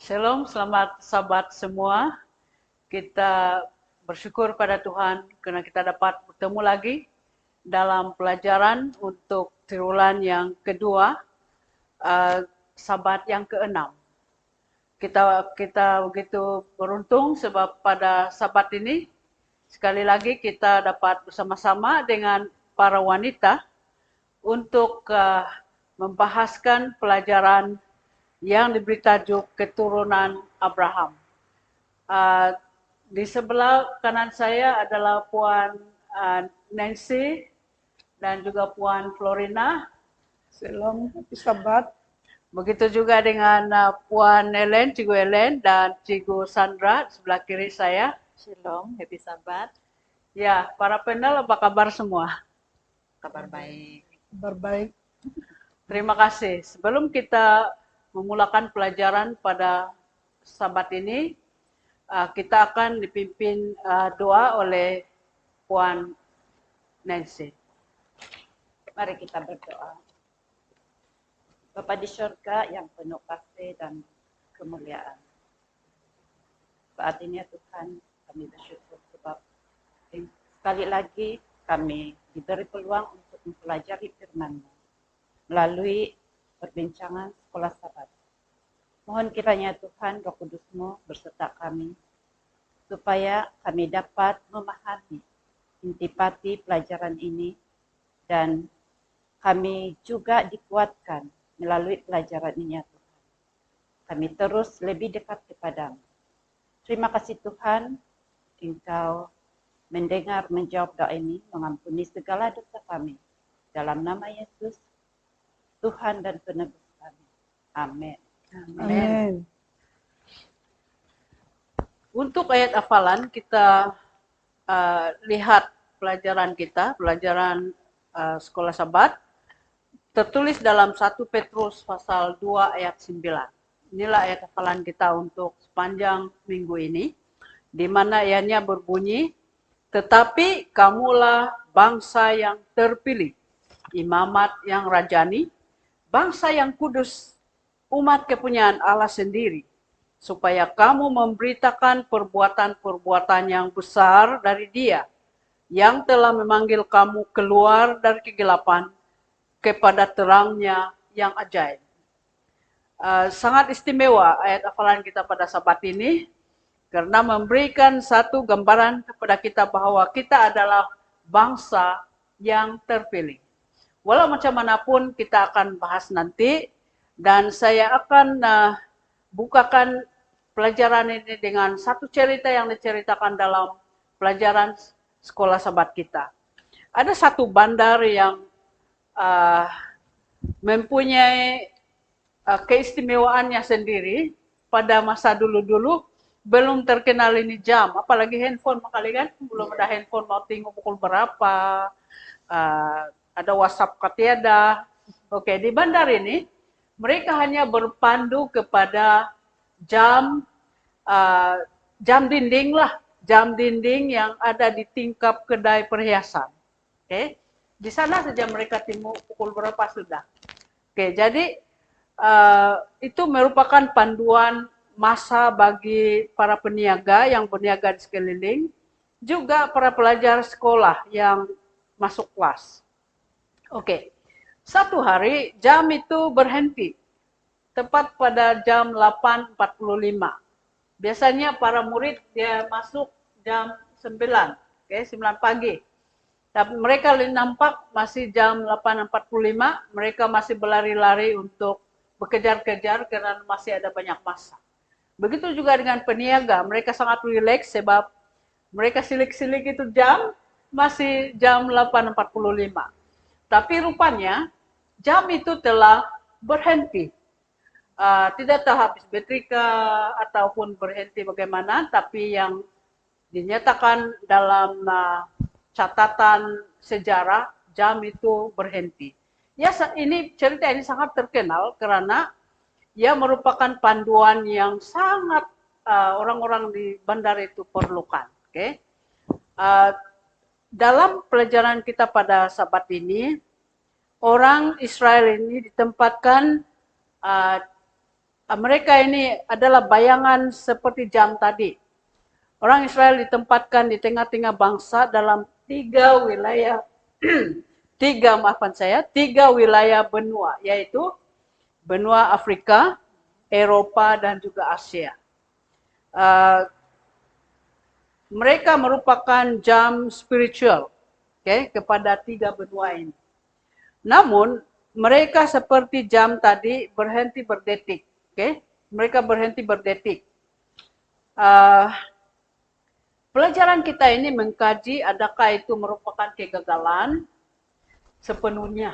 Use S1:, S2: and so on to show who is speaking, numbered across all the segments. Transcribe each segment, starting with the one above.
S1: Shalom, selamat sahabat semua. Kita bersyukur pada Tuhan karena kita dapat bertemu lagi dalam pelajaran untuk triwulan yang kedua, sabat yang keenam. Kita begitu beruntung sebab pada sabat ini sekali lagi kita dapat bersama-sama dengan para wanita untuk membahaskan pelajaran yang diberi tajuk keturunan Abraham. Di sebelah kanan saya adalah Puan Nancy dan juga Puan Florina.
S2: Shalom, happy Sabat.
S1: Begitu juga dengan Puan Ellen, Cikgu Ellen dan Cikgu Sandra di sebelah kiri saya.
S3: Shalom, happy Sabat.
S1: Ya, para panel apa kabar semua?
S3: Kabar baik.
S2: Kabar baik.
S1: Terima kasih. Sebelum kita memulakan pelajaran pada sabat ini, kita akan dipimpin doa oleh Puan Nancy.
S3: Mari kita berdoa. Bapa di surga yang penuh kasih dan kemuliaan. Saat ini ya Tuhan, kami bersyukur sebab sekali lagi kami diberi peluang untuk mempelajari firman-Mu melalui perbincangan sekolah sabat. Mohon kiranya Tuhan Roh Kudus-Mu berserta kami, supaya kami dapat memahami intipati pelajaran ini dan kami juga dikuatkan melalui pelajaran ini ya Tuhan. Kami terus lebih dekat kepadamu. Terima kasih Tuhan, Engkau mendengar menjawab doa ini, mengampuni segala dosa kami. Dalam nama Yesus, Tuhan dan penebus kami. Amin.
S2: Amin.
S1: Untuk ayat hafalan kita lihat pelajaran kita, pelajaran sekolah sabat, tertulis dalam 1 Petrus pasal 2 ayat 9. Inilah ayat hafalan kita untuk sepanjang minggu ini, di mana ayatnya berbunyi, tetapi kamulah bangsa yang terpilih, imamat yang rajani, bangsa yang kudus, umat kepunyaan Allah sendiri, supaya kamu memberitakan perbuatan-perbuatan yang besar dari Dia, yang telah memanggil kamu keluar dari kegelapan kepada terangnya yang ajaib. Sangat istimewa ayat hafalan kita pada sabat ini, karena memberikan satu gambaran kepada kita bahwa kita adalah bangsa yang terpilih. Walau macam manapun kita akan bahas nanti, dan saya akan bukakan pelajaran ini dengan satu cerita yang diceritakan dalam pelajaran sekolah sabat kita. Ada satu bandar yang mempunyai keistimewaannya sendiri. Pada masa dulu-dulu belum terkenal ini jam, apalagi handphone kali kan, belum ada handphone mau tengok pukul berapa, ada WhatsApp katiada. Oke, di bandar ini mereka hanya berpandu kepada jam dinding lah, jam dinding yang ada di tingkap kedai perhiasan. Oke, di sana saja mereka tengok pukul berapa sudah. Oke, jadi itu merupakan panduan masa bagi para peniaga yang berniaga di sekeliling, juga para pelajar sekolah yang masuk kelas. Oke, satu hari jam itu berhenti, tepat pada jam 8.45. Biasanya para murid dia masuk jam 9, oke, 9 pagi. Tapi mereka nampak masih jam 8.45, mereka masih berlari-lari untuk bekejar-kejar karena masih ada banyak masa. Begitu juga dengan peniaga, mereka sangat rileks sebab mereka silik-silik itu jam, masih jam 8.45. Tapi rupanya jam itu telah berhenti. Tidak tahu habis baterai ataupun berhenti bagaimana, tapi yang dinyatakan dalam catatan sejarah, jam itu berhenti. Ya, ini cerita ini sangat terkenal karena ia merupakan panduan yang sangat orang-orang di bandar itu perlukan. Okay? Dalam pelajaran kita pada sabat ini, orang Israel ini ditempatkan mereka ini adalah bayangan seperti jam tadi. Orang Israel ditempatkan di tengah-tengah bangsa dalam tiga wilayah, tiga wilayah benua, yaitu benua Afrika, Eropa, dan juga Asia. Mereka merupakan jam spiritual, kepada tiga benua ini. Namun, mereka seperti jam tadi berhenti berdetik. Mereka berhenti berdetik. Pelajaran kita ini mengkaji adakah itu merupakan kegagalan sepenuhnya.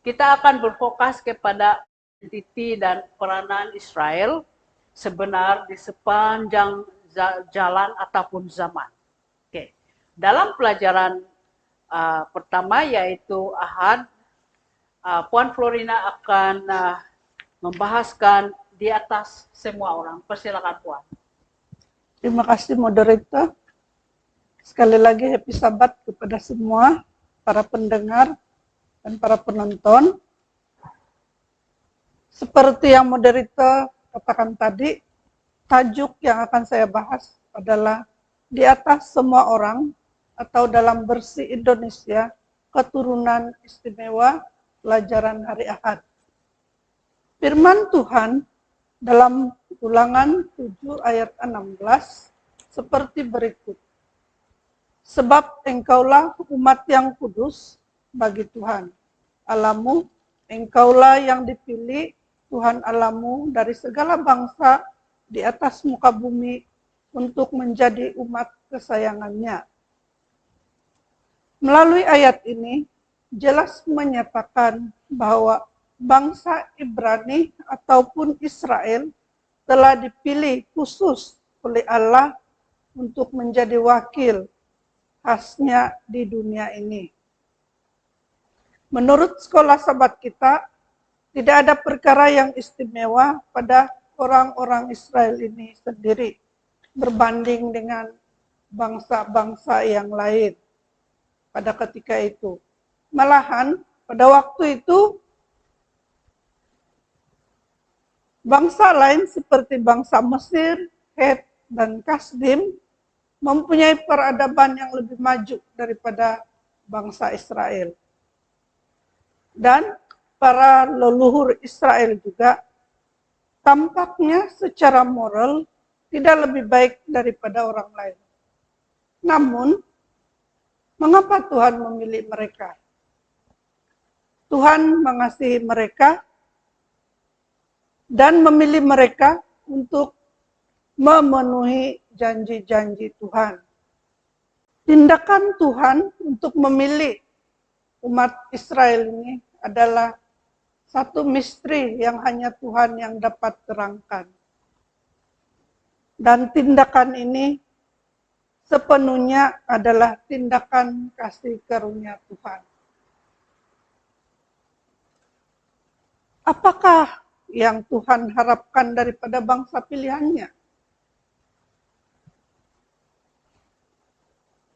S1: Kita akan berfokus kepada identiti dan peranan Israel sebenar di sepanjang jalan ataupun zaman. Dalam pelajaran pertama yaitu Ahad, Puan Florina akan membahaskan di atas semua orang. Persilakan Puan.
S2: Terima kasih moderator. Sekali lagi happy Sabat kepada semua para pendengar dan para penonton. Seperti yang moderator katakan tadi, tajuk yang akan saya bahas adalah di atas semua orang atau dalam versi Indonesia keturunan istimewa pelajaran hari Ahad. Firman Tuhan dalam Ulangan 7 ayat 16 seperti berikut. Sebab engkaulah umat yang kudus bagi Tuhan Allahmu, engkaulah yang dipilih Tuhan Allahmu dari segala bangsa di atas muka bumi untuk menjadi umat kesayangannya. Melalui ayat ini jelas menyatakan bahwa bangsa Ibrani ataupun Israel telah dipilih khusus oleh Allah untuk menjadi wakil khasnya di dunia ini. Menurut sekolah Sabat kita, tidak ada perkara yang istimewa pada orang-orang Israel ini sendiri berbanding dengan bangsa-bangsa yang lain pada ketika itu. Malahan pada waktu itu bangsa lain seperti bangsa Mesir, Het, dan Kasdim mempunyai peradaban yang lebih maju daripada bangsa Israel. Dan para leluhur Israel juga tampaknya secara moral tidak lebih baik daripada orang lain. Namun, mengapa Tuhan memilih mereka? Tuhan mengasihi mereka dan memilih mereka untuk memenuhi janji-janji Tuhan. Tindakan Tuhan untuk memilih umat Israel ini adalah satu misteri yang hanya Tuhan yang dapat terangkan. Dan tindakan ini sepenuhnya adalah tindakan kasih karunia Tuhan. Apakah yang Tuhan harapkan daripada bangsa pilihannya?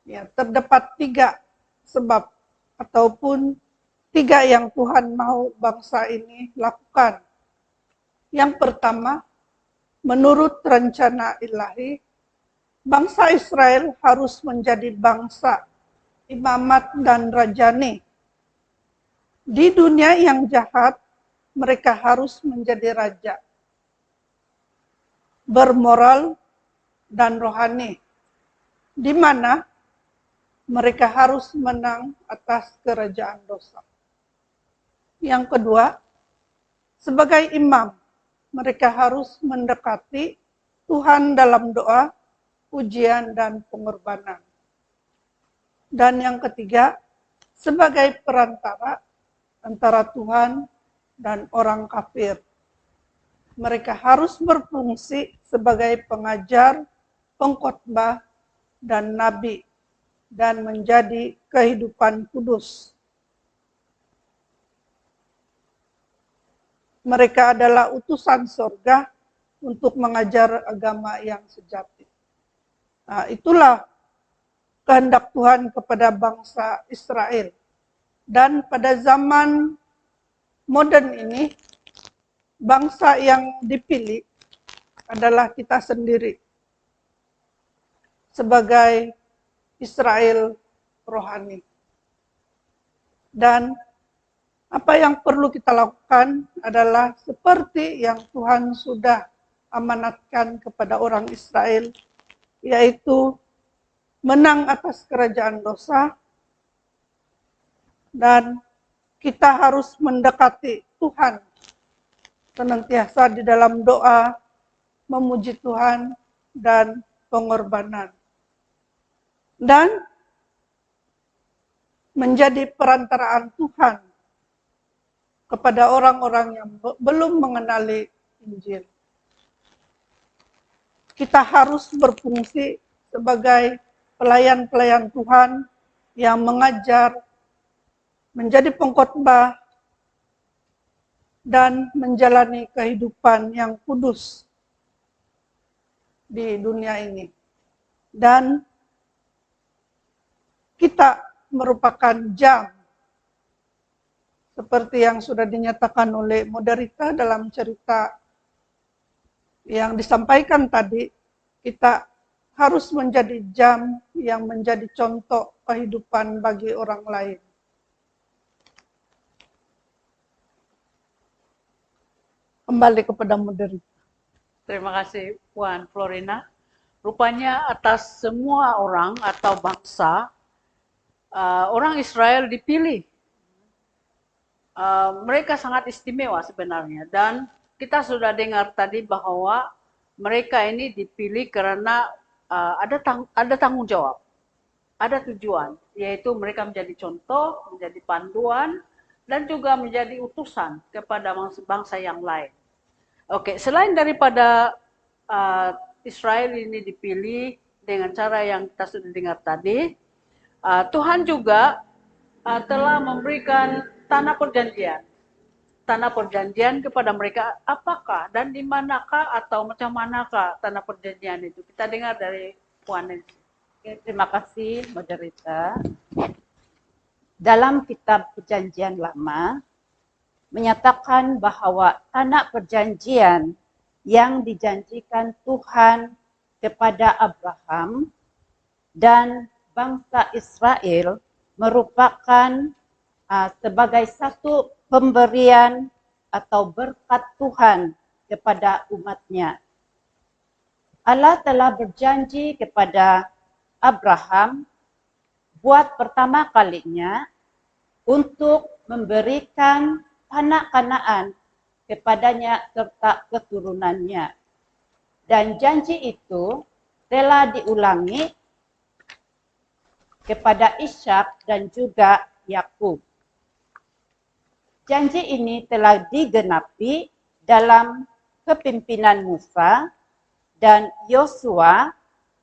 S2: Ya, terdapat 3 sebab ataupun 3 yang Tuhan mau bangsa ini lakukan. Yang pertama, menurut rencana ilahi, bangsa Israel harus menjadi bangsa imamat dan rajani. Di dunia yang jahat, mereka harus menjadi raja, bermoral dan rohani, di mana mereka harus menang atas kerajaan dosa. Yang kedua, sebagai imam, mereka harus mendekati Tuhan dalam doa, pujian, dan pengorbanan. Dan yang ketiga, sebagai perantara antara Tuhan dan orang kafir. Mereka harus berfungsi sebagai pengajar, pengkhotbah, dan nabi, dan menjadi kehidupan kudus. Mereka adalah utusan surga untuk mengajar agama yang sejati. Nah, itulah kehendak Tuhan kepada bangsa Israel. Dan pada zaman modern ini, bangsa yang dipilih adalah kita sendiri sebagai Israel rohani. Dan apa yang perlu kita lakukan adalah seperti yang Tuhan sudah amanatkan kepada orang Israel, yaitu menang atas kerajaan dosa, dan kita harus mendekati Tuhan senantiasa di dalam doa, memuji Tuhan, dan pengorbanan. Dan menjadi perantaraan Tuhan kepada orang-orang yang belum mengenali Injil. Kita harus berfungsi sebagai pelayan-pelayan Tuhan yang mengajar, menjadi pengkhotbah, dan menjalani kehidupan yang kudus di dunia ini. Dan kita merupakan jam, seperti yang sudah dinyatakan oleh Moderita dalam cerita yang disampaikan tadi, kita harus menjadi jam yang menjadi contoh kehidupan bagi orang lain. Kembali kepada Moderita.
S1: Terima kasih Puan Florina. Rupanya atas semua orang atau bangsa, orang Israel dipilih. Mereka sangat istimewa sebenarnya, dan kita sudah dengar tadi bahwa mereka ini dipilih karena ada tanggung jawab, ada tujuan, yaitu mereka menjadi contoh, menjadi panduan, dan juga menjadi utusan kepada bangsa yang lain. Oke, selain daripada Israel ini dipilih dengan cara yang kita sudah dengar tadi, Tuhan juga telah memberikan tanah perjanjian kepada mereka. Apakah dan di manakah atau macam manakah tanah perjanjian itu? Kita dengar dari Puan Nancy.
S3: Terima kasih, Moderita. Dalam kitab Perjanjian Lama, menyatakan bahwa tanah perjanjian yang dijanjikan Tuhan kepada Abraham dan bangsa Israel merupakan sebagai satu pemberian atau berkat Tuhan kepada umatnya. Allah telah berjanji kepada Abraham buat pertama kalinya untuk memberikan tanah Kanaan kepadanya serta keturunannya. Dan janji itu telah diulangi kepada Ishak dan juga Yakub. Janji ini telah digenapi dalam kepimpinan Musa dan Yosua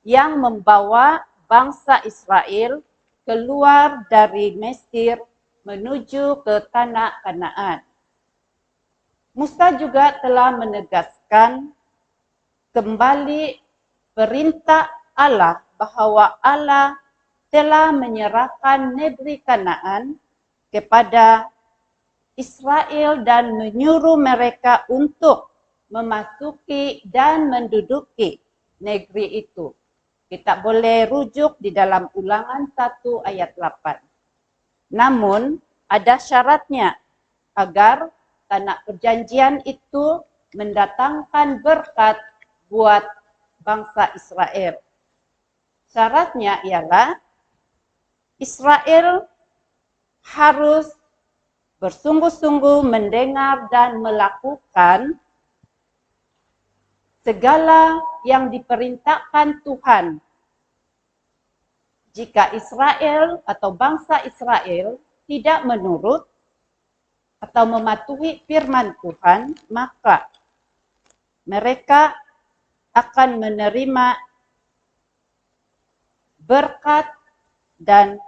S3: yang membawa bangsa Israel keluar dari Mesir menuju ke tanah Kanaan. Musa juga telah menegaskan kembali perintah Allah bahwa Allah telah menyerahkan negeri Kanaan kepada Israel dan menyuruh mereka untuk memasuki dan menduduki negeri itu. Kita boleh rujuk di dalam Ulangan 1 ayat 8. Namun ada syaratnya agar tanah perjanjian itu mendatangkan berkat buat bangsa Israel. Syaratnya ialah Israel harus bersungguh-sungguh mendengar dan melakukan segala yang diperintahkan Tuhan. Jika Israel atau bangsa Israel tidak menurut atau mematuhi firman Tuhan, maka mereka akan menerima berkat dan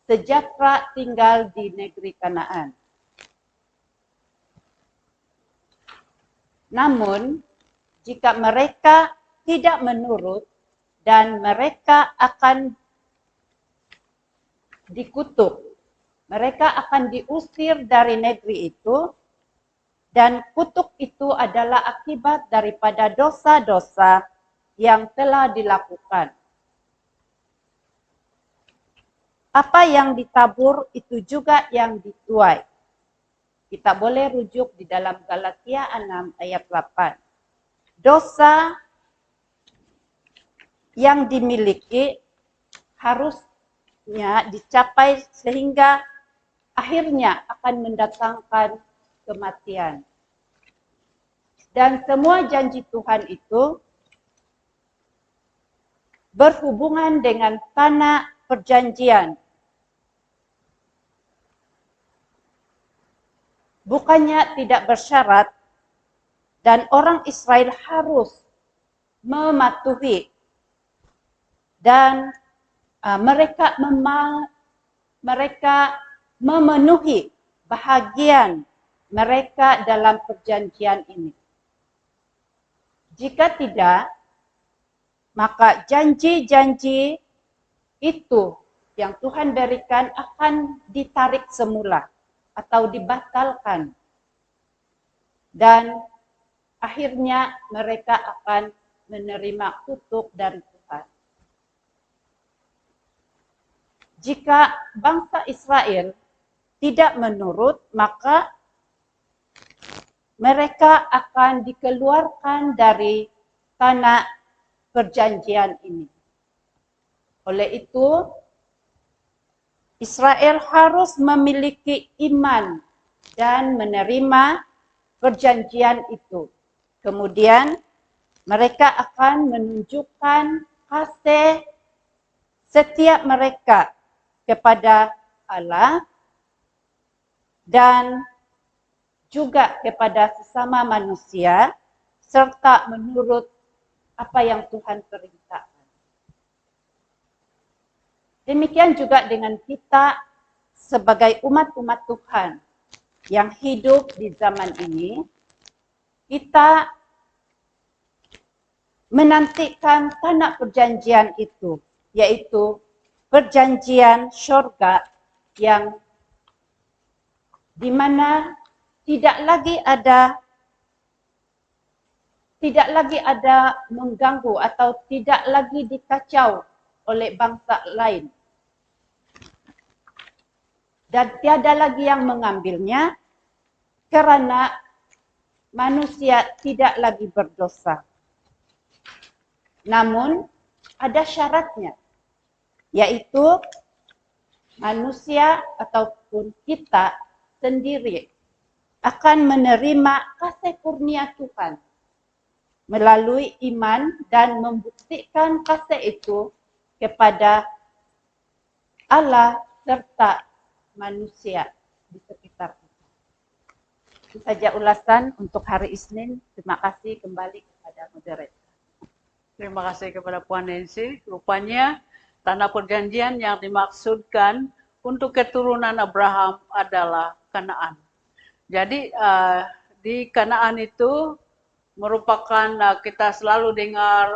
S3: sejahtera tinggal di negeri Kanaan. Namun, jika mereka tidak menurut dan mereka akan dikutuk, mereka akan diusir dari negeri itu, Dan kutuk itu adalah akibat daripada dosa-dosa yang telah dilakukan. Apa yang ditabur itu juga yang dituai. Kita boleh rujuk di dalam Galatia 6 ayat 8. Dosa yang dimiliki harusnya dicapai sehingga akhirnya akan mendatangkan kematian. Dan semua janji Tuhan itu berhubungan dengan tanah perjanjian. Bukannya tidak bersyarat dan orang Israel harus mematuhi dan mereka memenuhi bahagian mereka dalam perjanjian ini. Jika tidak, maka janji-janji itu yang Tuhan berikan akan ditarik semula atau dibatalkan. Dan akhirnya mereka akan menerima kutuk dari Tuhan. Jika bangsa Israel tidak menurut, maka mereka akan dikeluarkan dari tanah perjanjian ini. Oleh itu, Israel harus memiliki iman dan menerima perjanjian itu. Kemudian mereka akan menunjukkan kasih setiap mereka kepada Allah dan juga kepada sesama manusia serta menurut apa yang Tuhan perintahkan. Demikian juga dengan kita sebagai umat-umat Tuhan yang hidup di zaman ini, kita menantikan tanah perjanjian itu, yaitu perjanjian syurga yang di mana tidak lagi ada mengganggu atau tidak lagi dikacau oleh bangsa lain. Dan tiada lagi yang mengambilnya karena manusia tidak lagi berdosa. Namun ada syaratnya, yaitu manusia ataupun kita sendiri akan menerima kasih kurnia Tuhan melalui iman dan membuktikan kasih itu kepada Allah serta manusia di sekitar kita. Itu saja ulasan untuk hari Isnin. Terima kasih kembali kepada moderator.
S1: Terima kasih kepada Puan Nancy. Rupanya tanah perjanjian yang dimaksudkan untuk keturunan Abraham adalah Kanaan. Jadi di Kanaan itu merupakan kita selalu dengar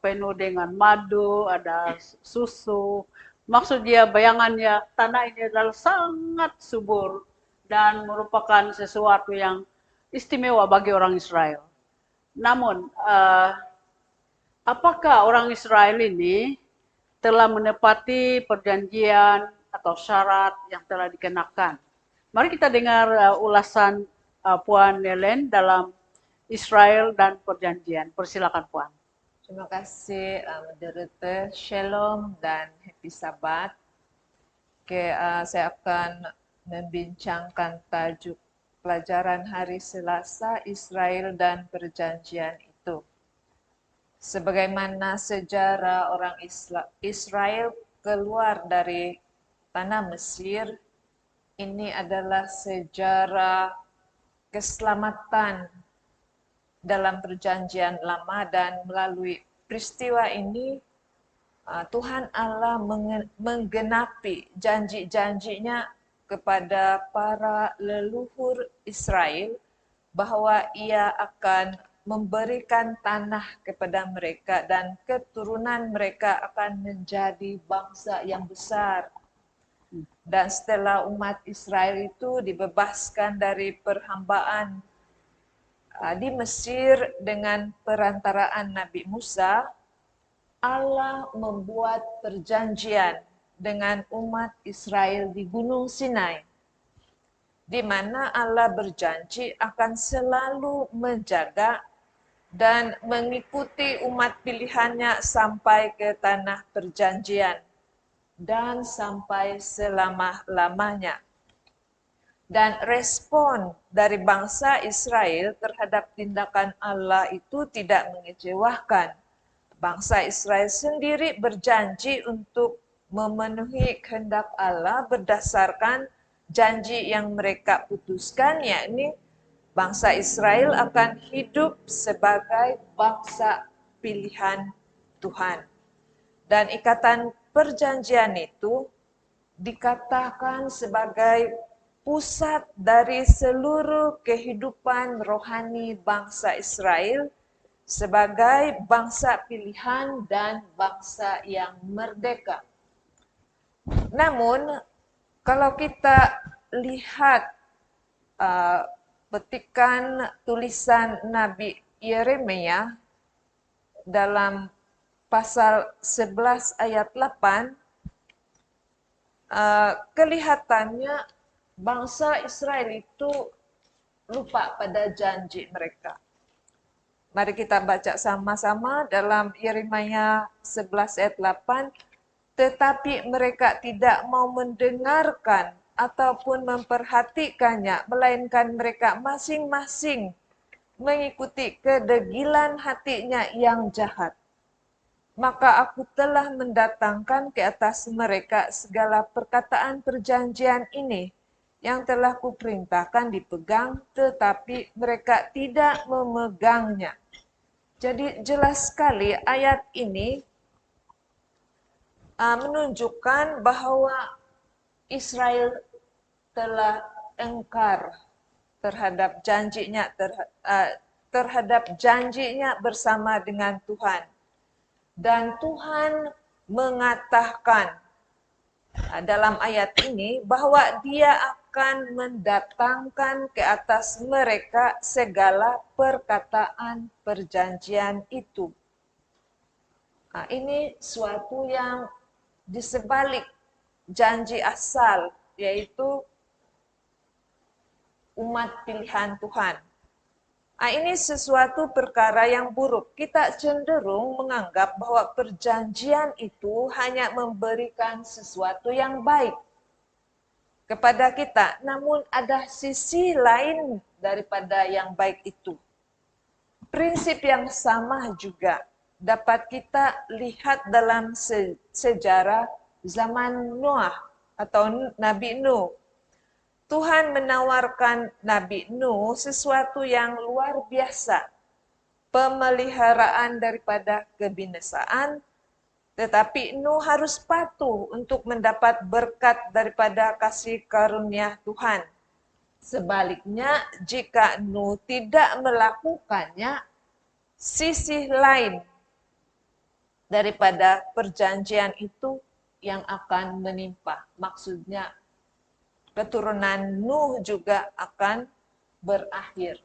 S1: penuh dengan madu, ada susu. Maksud dia bayangannya tanah ini adalah sangat subur dan merupakan sesuatu yang istimewa bagi orang Israel. Namun apakah orang Israel ini telah menepati perjanjian atau syarat yang telah dikenakan? Mari kita dengar ulasan Puan Nelen dalam Israel dan perjanjian. Persilakan Puan.
S4: Terima kasih moderator. Shalom dan happy Sabat. Saya akan membincangkan tajuk pelajaran hari Selasa Israel dan perjanjian itu. Sebagaimana sejarah orang Israel keluar dari tanah Mesir, ini adalah sejarah keselamatan dalam perjanjian lama dan melalui peristiwa ini Tuhan Allah menggenapi janji-janjinya kepada para leluhur Israel bahwa ia akan memberikan tanah kepada mereka dan keturunan mereka akan menjadi bangsa yang besar. Dan setelah umat Israel itu dibebaskan dari perhambaan di Mesir dengan perantaraan Nabi Musa, Allah membuat perjanjian dengan umat Israel di Gunung Sinai, di mana Allah berjanji akan selalu menjaga dan mengikuti umat pilihannya sampai ke tanah perjanjian dan sampai selama-lamanya. Dan respon dari bangsa Israel terhadap tindakan Allah itu tidak mengecewakan. Bangsa Israel sendiri berjanji untuk memenuhi kehendak Allah berdasarkan janji yang mereka putuskan, yakni bangsa Israel akan hidup sebagai bangsa pilihan Tuhan. Dan ikatan perjanjian itu dikatakan sebagai pusat dari seluruh kehidupan rohani bangsa Israel sebagai bangsa pilihan dan bangsa yang merdeka. Namun, kalau kita lihat petikan tulisan Nabi Yeremia dalam pasal 11 ayat 8, kelihatannya bangsa Israel itu lupa pada janji mereka. Mari kita baca sama-sama dalam Yeremia 11 ayat 8. Tetapi mereka tidak mau mendengarkan ataupun memperhatikannya, melainkan mereka masing-masing mengikuti kedegilan hatinya yang jahat. Maka aku telah mendatangkan ke atas mereka segala perkataan perjanjian ini yang telah kuperintahkan dipegang, tetapi mereka tidak memegangnya. Jadi jelas sekali ayat ini menunjukkan bahwa Israel telah engkar terhadap janjinya bersama dengan Tuhan. Dan Tuhan mengatakan dalam ayat ini bahwa Dia akan mendatangkan ke atas mereka segala perkataan perjanjian itu. Nah, ini suatu yang di sebalik janji asal, yaitu umat pilihan Tuhan. Nah, ini sesuatu perkara yang buruk. Kita cenderung menganggap bahwa perjanjian itu hanya memberikan sesuatu yang baik kepada kita. Namun ada sisi lain daripada yang baik itu. Prinsip yang sama juga dapat kita lihat dalam sejarah zaman Noah atau Nabi Nuh. Tuhan menawarkan Nabi Nuh sesuatu yang luar biasa, pemeliharaan daripada kebinasaan, tetapi Nuh harus patuh untuk mendapat berkat daripada kasih karunia Tuhan. Sebaliknya, jika Nuh tidak melakukannya, sisi lain daripada perjanjian itu yang akan menimpa. Maksudnya, keturunan Nuh juga akan berakhir.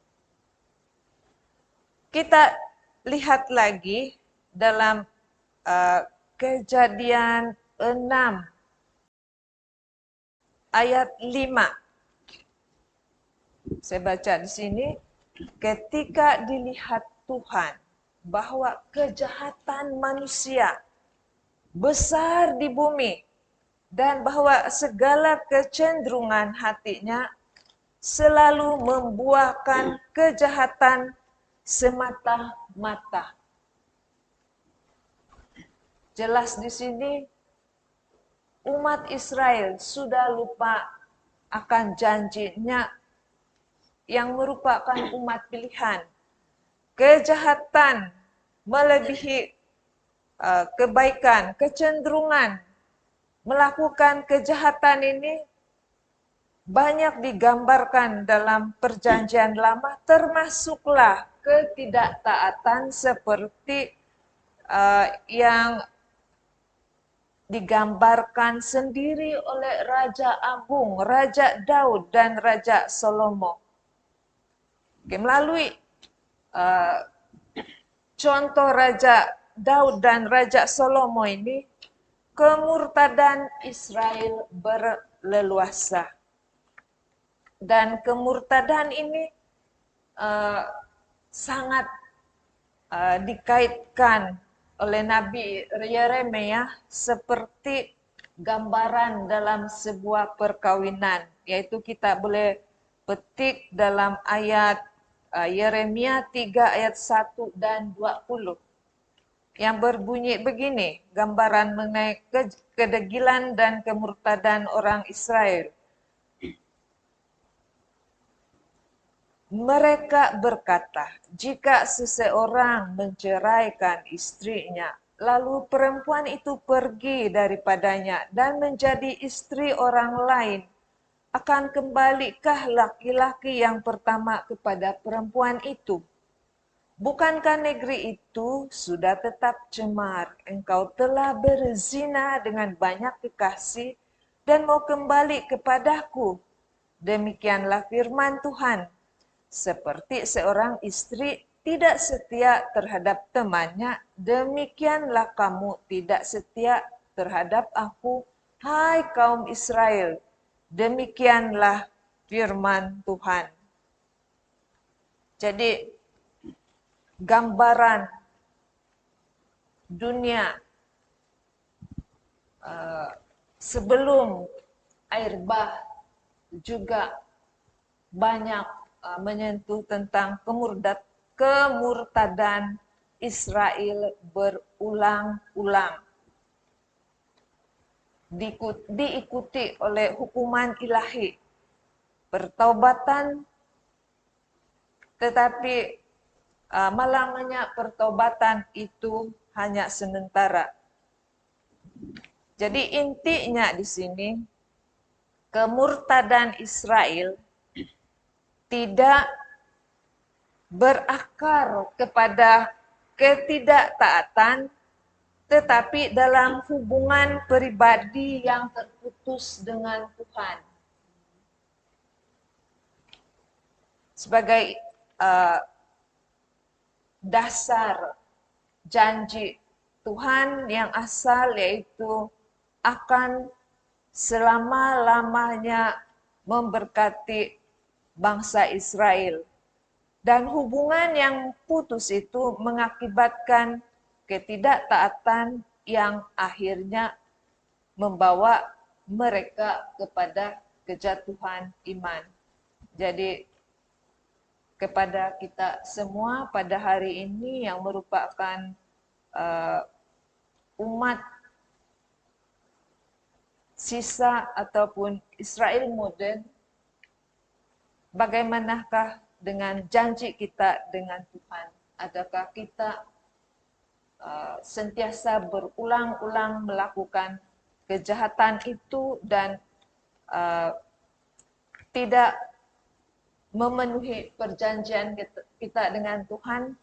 S4: Kita lihat lagi dalam Kejadian 6 ayat 5. Saya baca di sini, ketika dilihat Tuhan bahwa kejahatan manusia besar di bumi, dan bahwa segala kecenderungan hatinya selalu membuahkan kejahatan semata-mata. Jelas di sini umat Israel sudah lupa akan janjinya yang merupakan umat pilihan. Kejahatan melebihi kebaikan, kecenderungan melakukan kejahatan ini banyak digambarkan dalam perjanjian lama, termasuklah ketidaktaatan seperti yang digambarkan sendiri oleh Raja Agung, Raja Daud dan Raja Salomo. Oke, melalui contoh Raja Daud dan Raja Salomo ini, kemurtadan Israel berleluasa. Dan kemurtadan ini sangat dikaitkan oleh Nabi Yeremia seperti gambaran dalam sebuah perkawinan, yaitu kita boleh petik dalam ayat Yeremia 3 ayat 1 dan 20 yang berbunyi begini, gambaran mengenai kedegilan dan kemurtadan orang Israel. Mereka berkata, jika seseorang menceraikan istrinya, lalu perempuan itu pergi daripadanya dan menjadi istri orang lain, akan kembalikah laki-laki yang pertama kepada perempuan itu? Bukankah negeri itu sudah tetap cemar? Engkau telah berzina dengan banyak kekasih dan mau kembali kepadaku. Demikianlah firman Tuhan. Seperti seorang istri tidak setia terhadap temannya, demikianlah kamu tidak setia terhadap aku, hai kaum Israel. Demikianlah firman Tuhan. Jadi, gambaran dunia sebelum air bah juga banyak menyentuh tentang kemurtadan Israel berulang-ulang. Diikuti oleh hukuman ilahi, pertobatan, tetapi malangnya pertobatan itu hanya sementara. Jadi intinya di sini, kemurtadan Israel tidak berakar kepada ketidaktaatan, tetapi dalam hubungan pribadi yang terputus dengan Tuhan. Sebagai dasar janji Tuhan yang asal, yaitu akan selama-lamanya memberkati bangsa Israel. Dan hubungan yang putus itu mengakibatkan ketidaktaatan yang akhirnya membawa mereka kepada kejatuhan iman. Jadi kepada kita semua pada hari ini yang merupakan umat sisa ataupun Israel modern, bagaimanakah dengan janji kita dengan Tuhan? Adakah kita sentiasa berulang-ulang melakukan kejahatan itu dan tidak memenuhi perjanjian kita dengan Tuhan?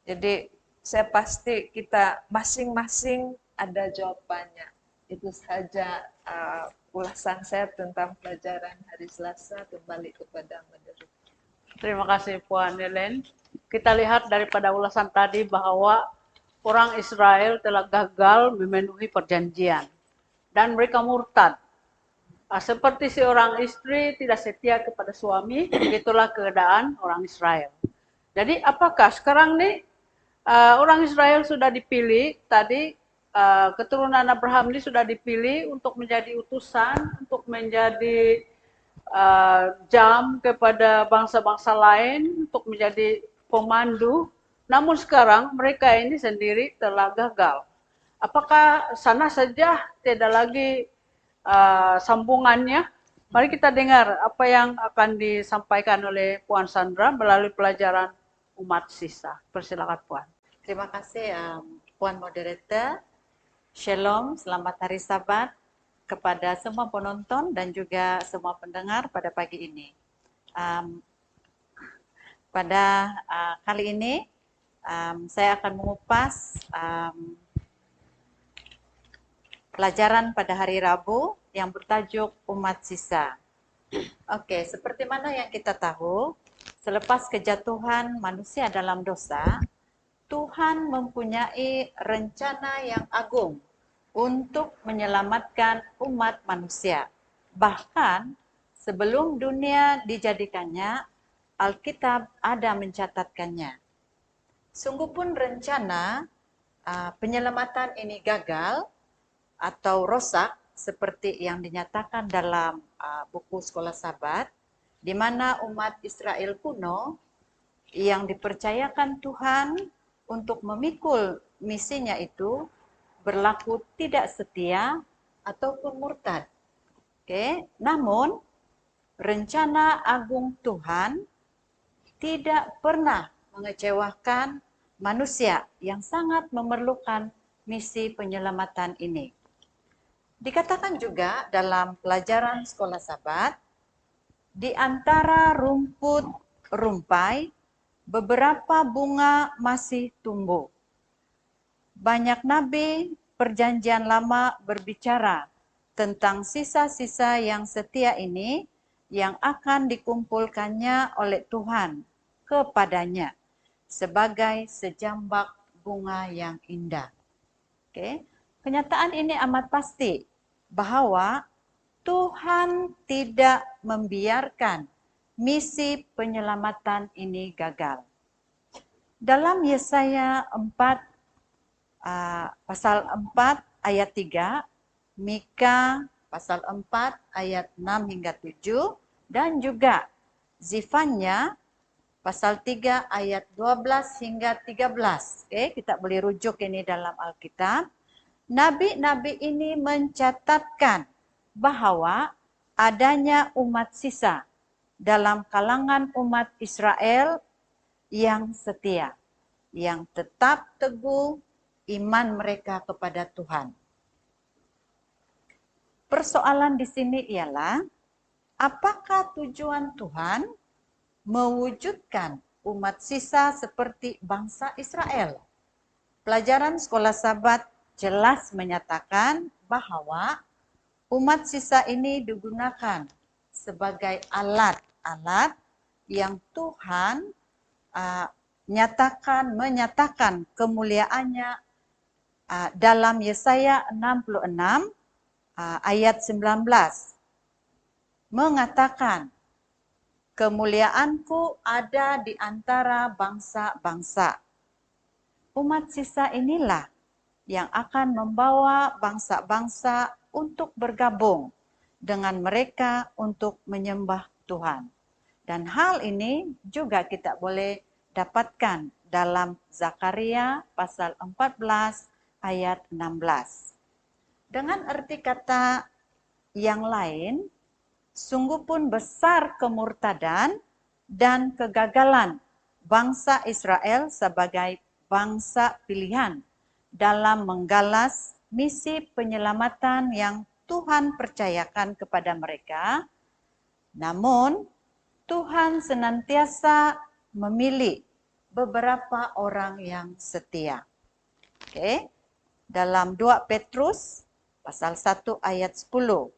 S4: Jadi saya pasti kita masing-masing ada jawabannya. Itu saja ulasan saya tentang pelajaran hari Selasa. Kembali kepada moderator.
S1: Terima kasih Puan Helen. Kita lihat daripada ulasan tadi bahwa orang Israel telah gagal memenuhi perjanjian dan mereka murtad. Seperti seorang istri tidak setia kepada suami, begitulah keadaan orang Israel. Jadi apakah sekarang nih orang Israel sudah dipilih tadi, keturunan Abraham ini sudah dipilih untuk menjadi utusan, untuk menjadi jam kepada bangsa-bangsa lain, untuk menjadi pemandu. Namun sekarang mereka ini sendiri telah gagal. Apakah sana saja tidak lagi sambungannya? Mari kita dengar apa yang akan disampaikan oleh Puan Sandra melalui pelajaran umat sisa. Persilakan Puan.
S5: Terima kasih Puan Moderator. Shalom, selamat hari Sabat kepada semua penonton dan juga semua pendengar pada pagi ini. Pada kali ini saya akan mengupas pelajaran pada hari Rabu yang bertajuk umat sisa. Oke, seperti mana yang kita tahu, selepas kejatuhan manusia dalam dosa, Tuhan mempunyai rencana yang agung untuk menyelamatkan umat manusia. Bahkan sebelum dunia dijadikannya, Alkitab ada mencatatkannya. Sungguh pun rencana penyelamatan ini gagal atau rosak seperti yang dinyatakan dalam buku Sekolah Sabat, di mana umat Israel kuno yang dipercayakan Tuhan untuk memikul misinya itu berlaku tidak setia ataupun murtad. Oke, namun rencana agung Tuhan tidak pernah mengecewakan manusia yang sangat memerlukan misi penyelamatan ini. Dikatakan juga dalam pelajaran Sekolah Sabat, di antara rumput rumpai, beberapa bunga masih tumbuh. Banyak nabi Perjanjian Lama berbicara tentang sisa-sisa yang setia ini yang akan dikumpulkannya oleh Tuhan kepadanya sebagai sejambak bunga yang indah. Oke. Kenyataan ini amat pasti bahwa Tuhan tidak membiarkan misi penyelamatan ini gagal. Dalam Yesaya 4 pasal 4 ayat 3, Mika pasal 4 ayat 6 hingga 7, dan juga Zefanya pasal 3 ayat 12 hingga 13. Oke, kita boleh rujuk ini dalam Alkitab. Nabi-nabi ini mencatatkan bahwa adanya umat sisa dalam kalangan umat Israel yang setia, yang tetap teguh iman mereka kepada Tuhan. Persoalan di sini ialah, apakah tujuan Tuhan mewujudkan umat sisa seperti bangsa Israel? Pelajaran Sekolah Sabat jelas menyatakan bahwa umat sisa ini digunakan sebagai alat-alat yang Tuhan menyatakan kemuliaannya dalam Yesaya 66 ayat 19. Mengatakan, kemuliaanku ada di antara bangsa-bangsa. Umat sisa inilah yang akan membawa bangsa-bangsa untuk bergabung dengan mereka untuk menyembah Tuhan. Dan hal ini juga kita boleh dapatkan dalam Zakaria pasal 14 ayat 16. Dengan arti kata yang lain, sungguh pun besar kemurtadan dan kegagalan bangsa Israel sebagai bangsa pilihan dalam menggalas misi penyelamatan yang Tuhan percayakan kepada mereka. Namun, Tuhan senantiasa memilih beberapa orang yang setia. Oke. Dalam 2 Petrus pasal 1 ayat 10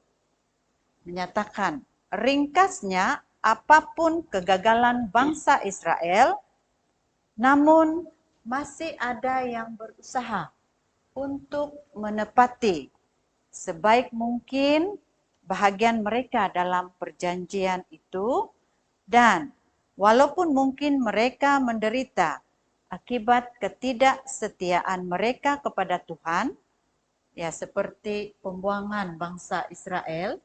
S5: menyatakan, ringkasnya apapun kegagalan bangsa Israel, namun masih ada yang berusaha untuk menepati sebaik mungkin bahagian mereka dalam perjanjian itu, dan walaupun mungkin mereka menderita akibat ketidaksetiaan mereka kepada Tuhan, ya seperti pembuangan bangsa Israel,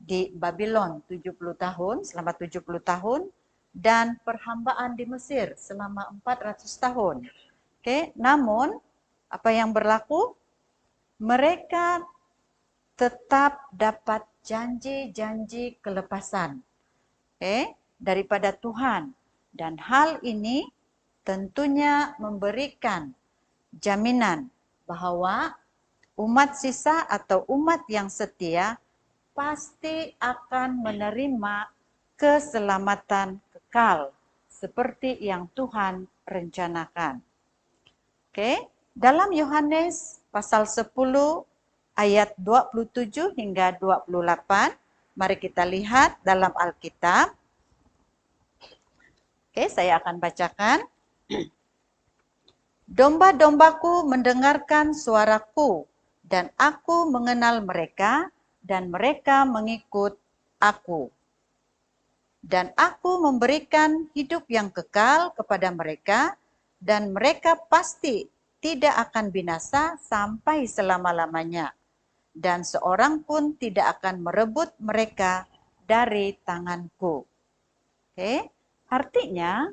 S5: di Babylon 70 tahun, selama 70 tahun, dan perhambaan di Mesir selama 400 tahun. Namun apa yang berlaku? Mereka tetap dapat janji-janji kelepasan daripada Tuhan, dan hal ini tentunya memberikan jaminan bahwa umat sisa atau umat yang setia pasti akan menerima keselamatan kekal seperti yang Tuhan rencanakan. Dalam Yohanes pasal 10 ayat 27 hingga 28. Mari kita lihat dalam Alkitab. Oke, saya akan bacakan. Domba-dombaku mendengarkan suaraku, dan aku mengenal mereka, dan mereka mengikut aku. Dan aku memberikan hidup yang kekal kepada mereka, dan mereka pasti tidak akan binasa sampai selama-lamanya. Dan seorang pun tidak akan merebut mereka dari tanganku. Oke, artinya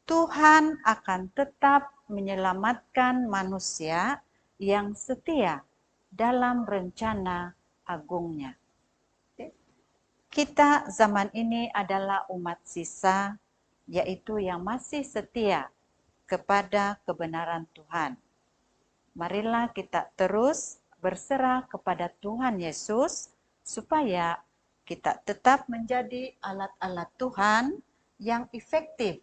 S5: Tuhan akan tetap menyelamatkan manusia yang setia dalam rencana agungnya. Kita zaman ini adalah umat sisa, yaitu yang masih setia kepada kebenaran Tuhan. Marilah kita terus berserah kepada Tuhan Yesus, supaya kita tetap menjadi alat-alat Tuhan yang efektif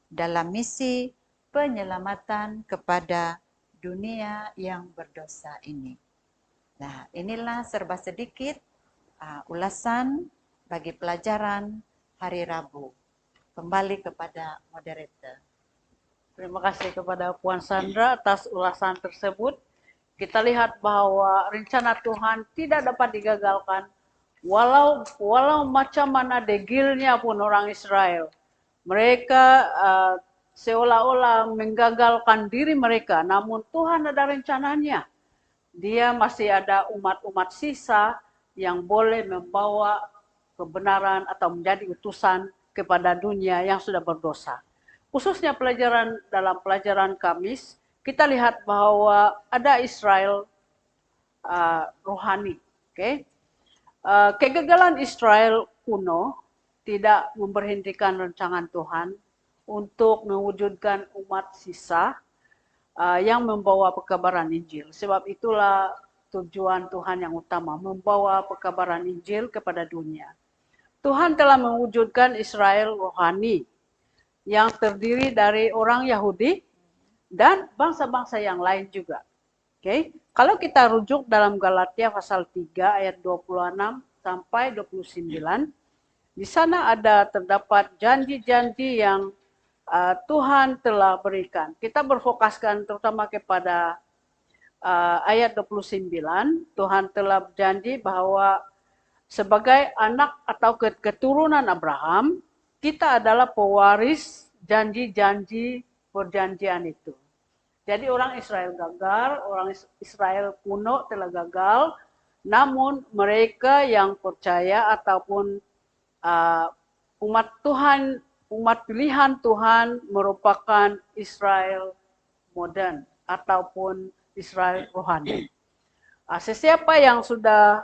S5: dalam misi penyelamatan kepada dunia yang berdosa ini. Nah, inilah serba sedikit ulasan bagi pelajaran hari Rabu. Kembali kepada moderator.
S1: Terima kasih kepada Puan Sandra atas ulasan tersebut. Kita lihat bahwa rencana Tuhan tidak dapat digagalkan, walau macam mana degilnya pun orang Israel. Mereka seolah-olah menggagalkan diri mereka, namun Tuhan ada rencananya. Dia masih ada umat-umat sisa yang boleh membawa kebenaran atau menjadi utusan kepada dunia yang sudah berdosa. Khususnya dalam pelajaran Kamis, kita lihat bahwa ada Israel rohani. Okay? Kegagalan Israel kuno tidak memberhentikan rancangan Tuhan untuk mewujudkan umat sisa yang membawa pekabaran Injil. Sebab itulah tujuan Tuhan yang utama, membawa pekabaran Injil kepada dunia. Tuhan telah mewujudkan Israel rohani yang terdiri dari orang Yahudi dan bangsa-bangsa yang lain juga. Okay? Kalau kita rujuk dalam Galatia pasal 3 ayat 26 sampai 29, di sana terdapat janji-janji yang Tuhan telah berikan. Kita berfokuskan terutama kepada ayat 29, Tuhan telah berjanji bahwa sebagai anak atau keturunan Abraham, kita adalah pewaris janji-janji perjanjian itu. Jadi orang Israel gagal, orang Israel kuno telah gagal, namun mereka yang percaya ataupun umat Tuhan, umat pilihan Tuhan merupakan Israel modern ataupun Israel rohani. Sesiapa yang sudah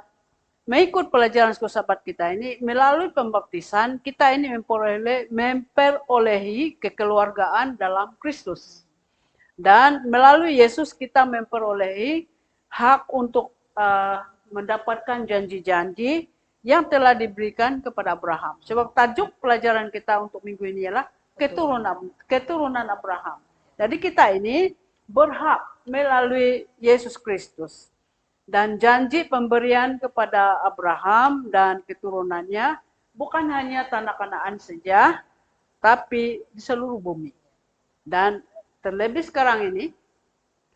S1: mengikut pelajaran Sekolah Sabat kita ini, melalui pembaptisan, kita ini memperolehi kekeluargaan dalam Kristus. Dan melalui Yesus kita memperolehi hak untuk mendapatkan janji-janji yang telah diberikan kepada Abraham. Sebab tajuk pelajaran kita untuk minggu ini ialah keturunan Abraham. Jadi kita ini berhak melalui Yesus Kristus. Dan janji pemberian kepada Abraham dan keturunannya bukan hanya tanah Kanaan saja, tapi di seluruh bumi. Dan terlebih sekarang ini,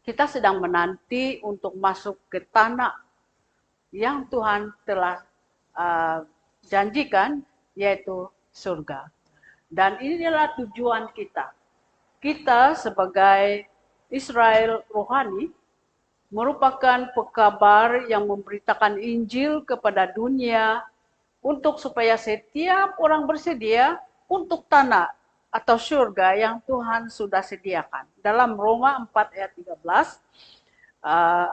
S1: kita sedang menanti untuk masuk ke tanah yang Tuhan telah janjikan, yaitu surga. Dan inilah tujuan kita. Kita sebagai Israel rohani, merupakan pekabar yang memberitakan Injil kepada dunia untuk supaya setiap orang bersedia untuk tanah atau surga yang Tuhan sudah sediakan. Dalam Roma 4 ayat 13,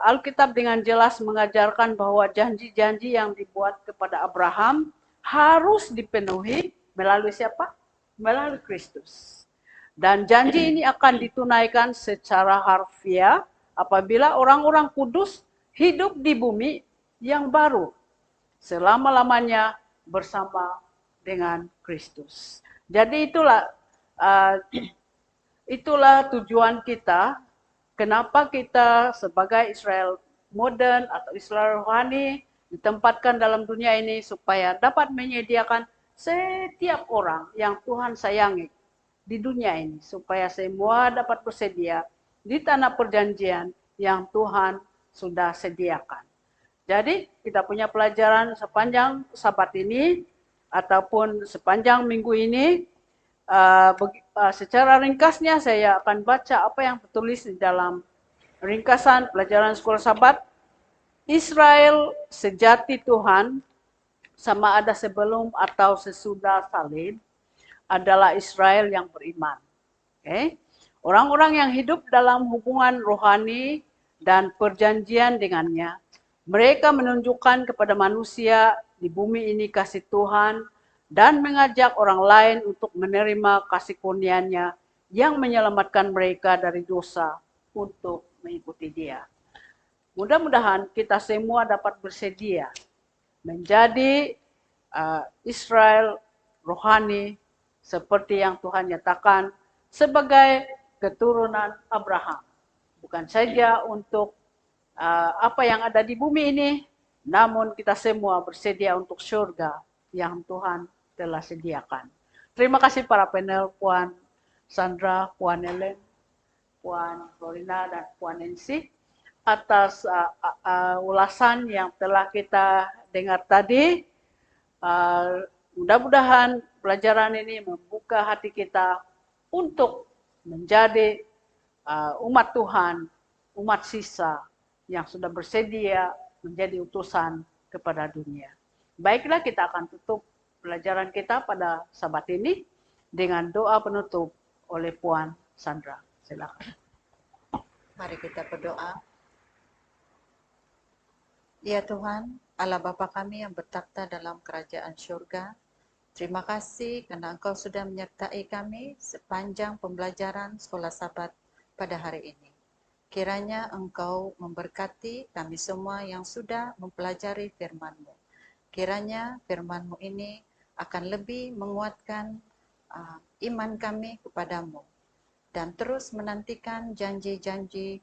S1: Alkitab dengan jelas mengajarkan bahwa janji-janji yang dibuat kepada Abraham harus dipenuhi melalui siapa? Melalui Kristus. Dan janji ini akan ditunaikan secara harfiah apabila orang-orang kudus hidup di bumi yang baru selama-lamanya bersama dengan Kristus. Jadi itulah tujuan kita kenapa kita sebagai Israel modern atau Israel rohani ditempatkan dalam dunia ini supaya dapat menyediakan setiap orang yang Tuhan sayangi di dunia ini, supaya semua dapat bersedia di tanah perjanjian yang Tuhan sudah sediakan. Jadi kita punya pelajaran sepanjang Sabat ini ataupun sepanjang minggu ini. Secara ringkasnya saya akan baca apa yang tertulis di dalam ringkasan pelajaran sekolah Sabat. Israel sejati Tuhan, sama ada sebelum atau sesudah salib, adalah Israel yang beriman. Okay? Orang-orang yang hidup dalam hubungan rohani dan perjanjian dengannya, mereka menunjukkan kepada manusia di bumi ini kasih Tuhan dan mengajak orang lain untuk menerima kasih kurnia-Nya yang menyelamatkan mereka dari dosa untuk mengikuti Dia. Mudah-mudahan kita semua dapat bersedia menjadi Israel rohani seperti yang Tuhan nyatakan sebagai keturunan Abraham. Bukan saja untuk apa yang ada di bumi ini, namun kita semua bersedia untuk surga yang Tuhan telah sediakan. Terima kasih para panel, Puan Sandra, Puan Ellen, Puan Florina, dan Puan Nancy, atas ulasan yang telah kita dengar tadi. Mudah-mudahan pelajaran ini membuka hati kita untuk menjadi umat Tuhan, umat sisa yang sudah bersedia menjadi utusan kepada dunia. Baiklah, kita akan tutup pelajaran kita pada Sabat ini dengan doa penutup oleh Puan Sandra. Silakan.
S5: Mari kita berdoa. Ya Tuhan, Allah Bapa kami yang bertakhta dalam kerajaan surga, terima kasih karena Engkau sudah menyertai kami sepanjang pembelajaran sekolah Sabat pada hari ini. Kiranya Engkau memberkati kami semua yang sudah mempelajari firman-Mu. Kiranya firman-Mu ini akan lebih menguatkan iman kami kepadamu dan terus menantikan janji-janji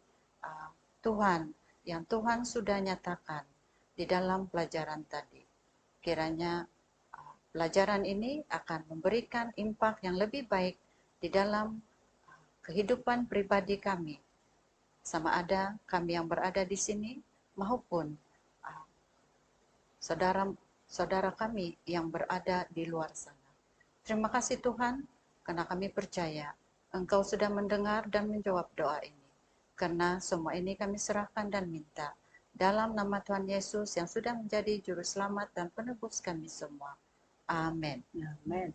S5: Tuhan yang Tuhan sudah nyatakan di dalam pelajaran tadi. Kiranya pelajaran ini akan memberikan impak yang lebih baik di dalam kehidupan pribadi kami, sama ada kami yang berada di sini maupun saudara kami yang berada di luar sana. Terima kasih Tuhan, karena kami percaya Engkau sudah mendengar dan menjawab doa ini. Karena semua ini kami serahkan dan minta dalam nama Tuhan Yesus yang sudah menjadi juru selamat dan penebus kami semua. Amin.
S1: Amin.